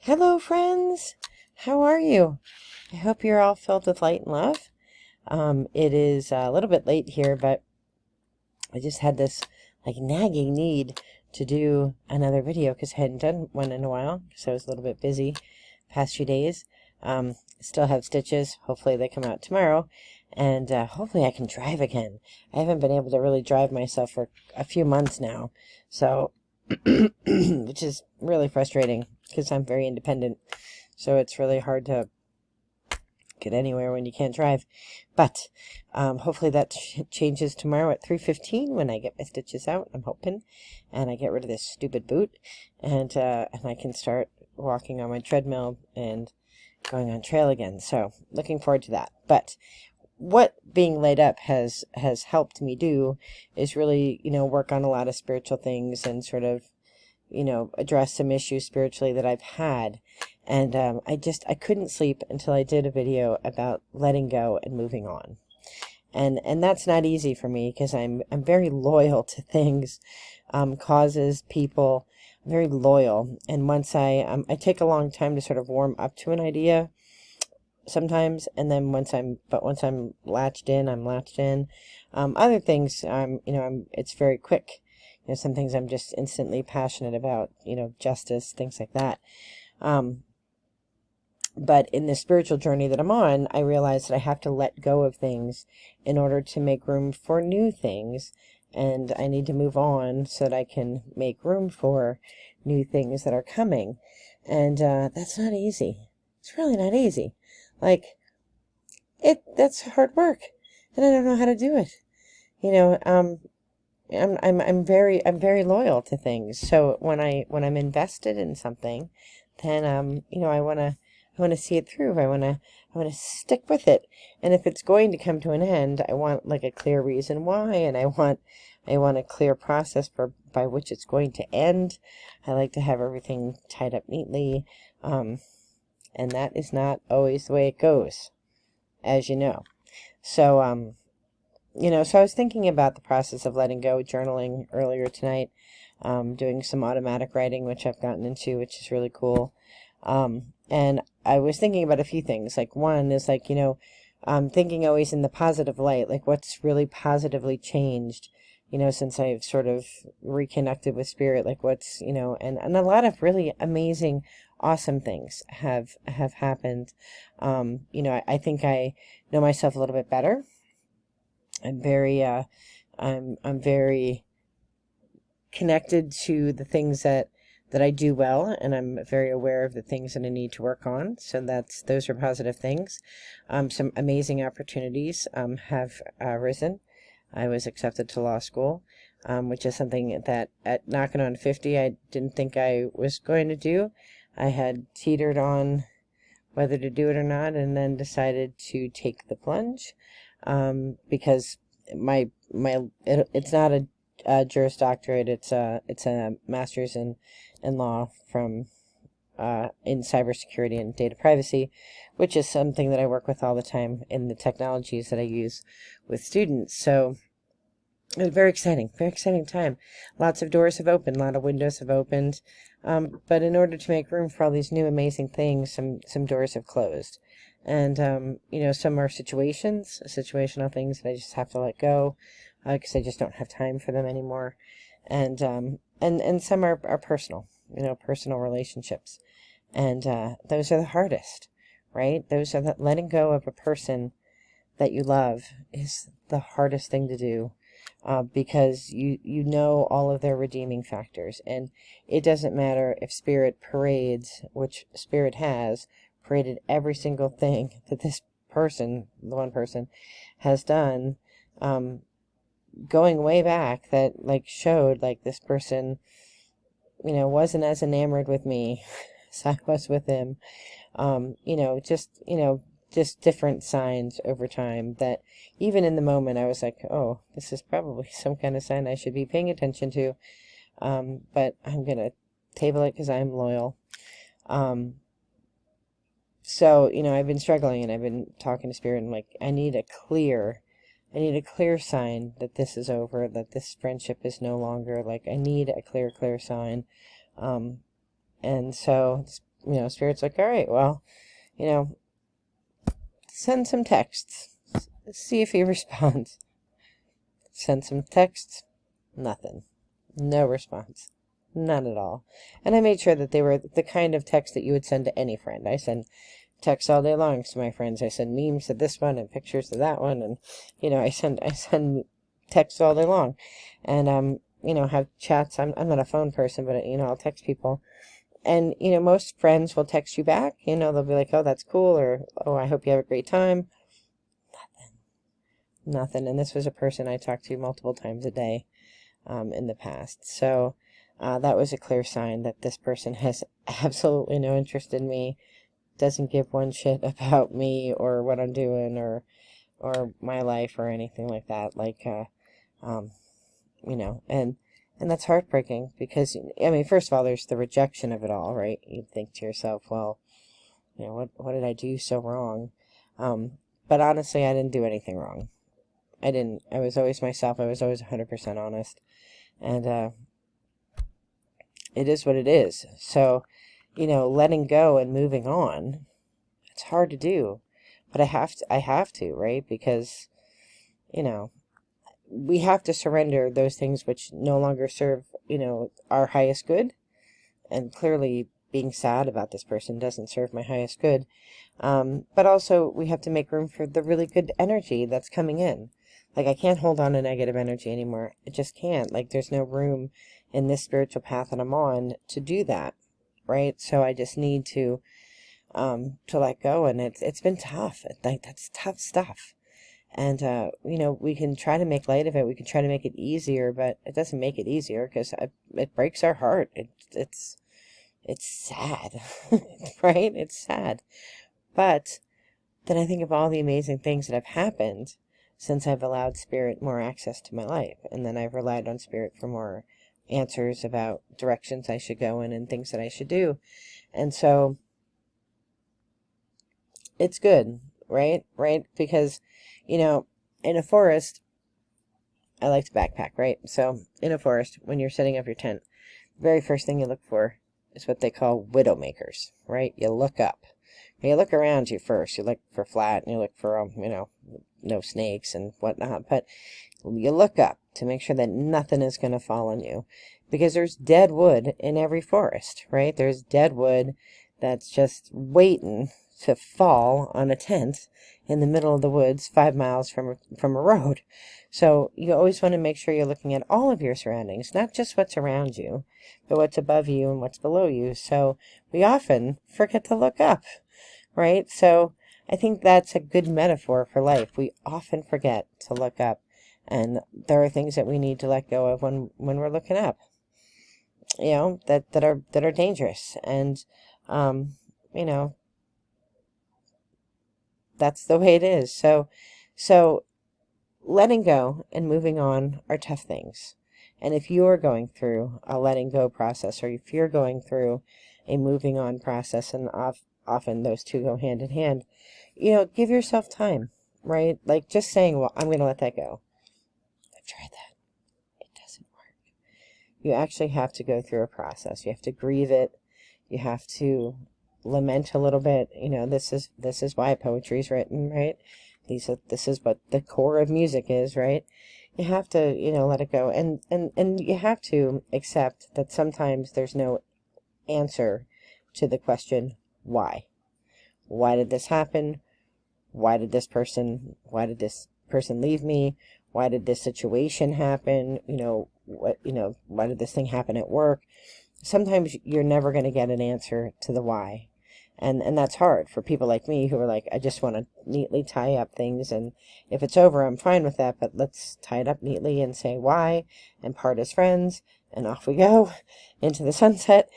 Hello, friends. How are you? I hope you're all filled with light and love. It is a little bit late here, but I just had this nagging need to do another video because I hadn't done one in a while because I was a little bit busy past few days. Still have stitches. Hopefully they come out tomorrow, and hopefully I can drive again. I haven't been able to really drive myself for a few months now, so which is really frustrating because I'm very independent. So it's really hard to get anywhere when you can't drive. But hopefully that changes tomorrow at 3:15 when I get my stitches out, I'm hoping. And I get rid of this stupid boot. And I can start walking on my treadmill and going on trail again. So looking forward to that. But what being laid up has helped me do is really, work on a lot of spiritual things and sort of, address some issues spiritually that I've had. And I couldn't sleep until I did a video about letting go and moving on. And that's not easy for me because I'm very loyal to things, causes, people. I'm very loyal. And once I take a long time to sort of warm up to an idea sometimes, and then once I'm latched in, I'm latched in. Other things, it's very quick. Some things I'm just instantly passionate about, justice, things like that. But in the spiritual journey that I'm on, I realize that I have to let go of things in order to make room for new things. And I need to move on so that I can make room for new things that are coming. And that's not easy. It's really not easy. That's hard work. And I don't know how to do it. I'm very loyal to things. So when I'm invested in something, then I want to see it through. I want to stick with it. And if it's going to come to an end, I want a clear reason why, and I want a clear process by which it's going to end. I like to have everything tied up neatly. And that is not always the way it goes, as you know. So so I was thinking about the process of letting go, journaling earlier tonight, doing some automatic writing, which I've gotten into, which is really cool. And I was thinking about a few things. One is thinking always in the positive light, what's really positively changed, since I've sort of reconnected with spirit, what's, and a lot of really amazing, awesome things have happened. I think I know myself a little bit better. I'm very, I'm very connected to the things that I do well, and I'm very aware of the things that I need to work on. So those are positive things. Some amazing opportunities have risen. I was accepted to law school, which is something that at knocking on 50, I didn't think I was going to do. I had teetered on whether to do it or not, and then decided to take the plunge, because it's not a Juris Doctorate. It's a master's in law from in cybersecurity and data privacy, which is something that I work with all the time in the technologies that I use with students. So it was very exciting time. Lots of doors have opened, a lot of windows have opened, but in order to make room for all these new amazing things, some doors have closed. And some are situational things that I just have to let go, because I just don't have time for them anymore. And some are personal, personal relationships. And those are the hardest, right? Those are letting go of a person that you love is the hardest thing to do, because you know all of their redeeming factors. And it doesn't matter if Spirit parades, which Spirit has, paraded every single thing that this person, the one person, has done, going way back, that showed this person wasn't as enamored with me as I was with him. Just different signs over time that even in the moment I was like, oh, this is probably some kind of sign I should be paying attention to, but I'm gonna table it because I'm loyal. So I've been struggling, and I've been talking to Spirit, and I need a clear sign that this is over, that this friendship is no longer, I need a clear sign. And so Spirit's like, all right, well, you know, send some texts. See if he responds. Send some texts. Nothing. No response. None at all. And I made sure that they were the kind of text that you would send to any friend. I send texts all day long to my friends. I send memes to this one and pictures to that one, and I send texts all day long, and have chats. I'm not a phone person, but I'll text people, and most friends will text you back. They'll be like, "Oh, that's cool," or "Oh, I hope you have a great time." Nothing. And this was a person I talked to multiple times a day in the past. So that was a clear sign that this person has absolutely no interest in me, doesn't give one shit about me or what I'm doing or my life or anything like that. And that's heartbreaking because, first of all, there's the rejection of it all, right? You think to yourself, well, what did I do so wrong? But honestly, I didn't do anything wrong. I didn't. I was always myself. I was always 100% honest. And it is what it is. So, letting go and moving on, it's hard to do. But I have to, right? Because, we have to surrender those things which no longer serve, our highest good. And clearly being sad about this person doesn't serve my highest good. But also we have to make room for the really good energy that's coming in. Like, I can't hold on to negative energy anymore. I just can't. Like, there's no room in this spiritual path that I'm on to do that, right? So I just need to let go, and it's been tough. That's tough stuff. And, we can try to make light of it. We can try to make it easier, but it doesn't make it easier because it breaks our heart. It's sad, right? It's sad. But then I think of all the amazing things that have happened since I've allowed Spirit more access to my life. And then I've relied on Spirit for more answers about directions I should go in and things that I should do. And so it's good, right? Right? Because, in a forest, I like to backpack, right? So in a forest, when you're setting up your tent, the very first thing you look for is what they call widow makers, right? You look up. You look around you first. You look for flat, and you look for, no snakes and whatnot. But you look up to make sure that nothing is going to fall on you. Because there's dead wood in every forest, right? There's dead wood that's just waiting to fall on a tent in the middle of the woods 5 miles from a road. So you always want to make sure you're looking at all of your surroundings, not just what's around you, but what's above you and what's below you. So we often forget to look up, right? So I think that's a good metaphor for life. We often forget to look up, and there are things that we need to let go of when we're looking up, that are dangerous. And, that's the way it is. So letting go and moving on are tough things. And if you're going through a letting go process, or if you're going through a moving on process, and often those two go hand in hand, give yourself time, right? Like just saying, well, I'm going to let that go. I've tried that. It doesn't work. You actually have to go through a process. You have to grieve it. You have to lament a little bit. This is why poetry is written, right? This is what the core of music is, right? You have to, let it go. And you have to accept that sometimes there's no answer to the question, why? Why did this happen? Why did this person leave me? Why did this situation happen? Why did this thing happen at work? Sometimes you're never going to get an answer to the why. And that's hard for people like me who are like, I just want to neatly tie up things, and if it's over, I'm fine with that, but let's tie it up neatly and say why, and part as friends, and off we go into the sunset.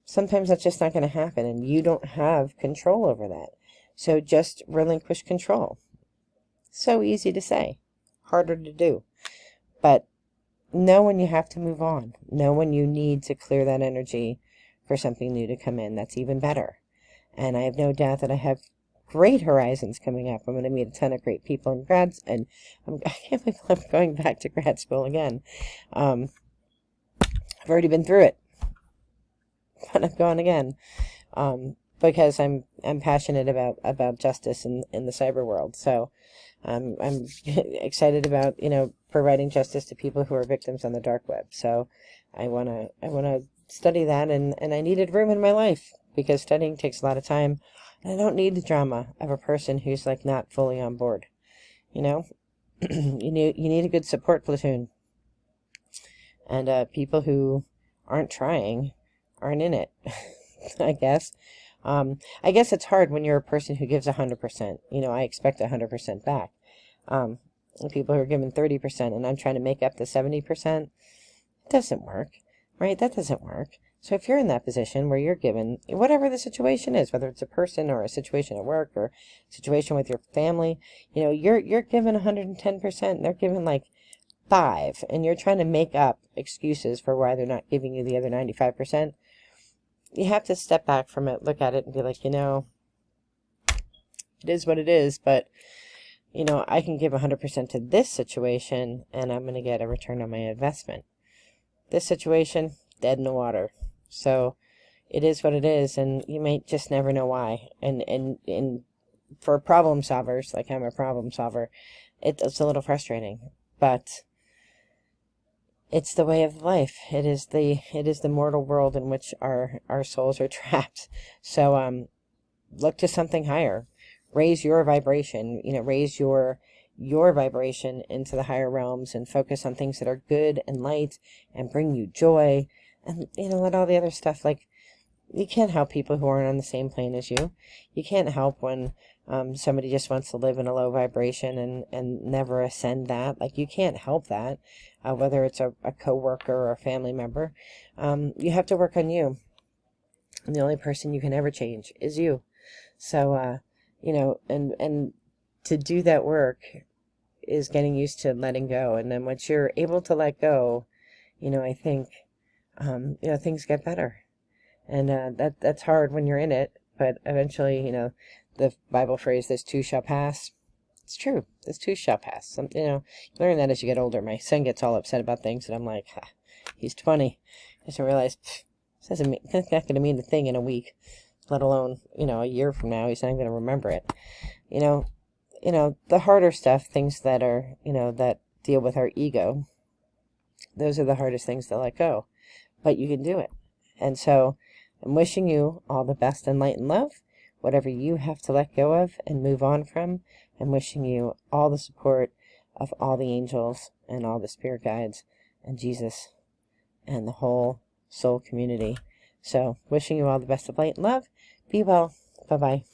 Sometimes that's just not going to happen, and you don't have control over that. So just relinquish control. So easy to say, harder to do. But know when you have to move on. Know when you need to clear that energy for something new to come in. That's even better. And I have no doubt that I have great horizons coming up. I'm going to meet a ton of great people in grads, and I can't believe I'm going back to grad school again. I've already been through it, but I'm going again. because I'm passionate about justice in the cyber world. So I'm excited about, providing justice to people who are victims on the dark web. So I wanna study that, and I needed room in my life because studying takes a lot of time, and I don't need the drama of a person who's like not fully on board. You know, you need a good support platoon, and people who aren't trying aren't in it. I guess. I guess it's hard when you're a person who gives 100%. I expect 100% back. Um, People who are giving 30% and I'm trying to make up the 70%, it doesn't work, right? That doesn't work. So if you're in that position where you're given, whatever the situation is, whether it's a person or a situation at work or a situation with your family, you're given 110%, and they're given like 5, and you're trying to make up excuses for why they're not giving you the other 95%. You have to step back from it, look at it, and be like, it is what it is, but, I can give 100% to this situation, and I'm going to get a return on my investment. This situation, dead in the water. So it is what it is, and you may just never know why. And for problem solvers, like I'm a problem solver, it's a little frustrating, but it's the way of life. It is the mortal world in which our souls are trapped. So look to something higher. Raise your vibration. Raise your vibration into the higher realms and focus on things that are good and light and bring you joy. And let all the other stuff, like, you can't help people who aren't on the same plane as you. You can't help when somebody just wants to live in a low vibration and never ascend that. Like, you can't help that, whether it's a coworker or a family member. You have to work on you. And the only person you can ever change is you. So, and to do that work is getting used to letting go. And then once you're able to let go, I think, things get better. And that's hard when you're in it, but eventually, the Bible phrase, "this too shall pass." It's true. This too shall pass. You learn that as you get older. My son gets all upset about things, and I'm like, he's 20. I just realize it's not going to mean a thing in a week, let alone, a year from now. He's not going to remember it. The harder stuff, things that are, that deal with our ego, those are the hardest things to let go. But you can do it. And so I'm wishing you all the best in light and love. Whatever you have to let go of and move on from, I'm wishing you all the support of all the angels and all the spirit guides and Jesus and the whole soul community. So wishing you all the best of light and love. Be well. Bye-bye.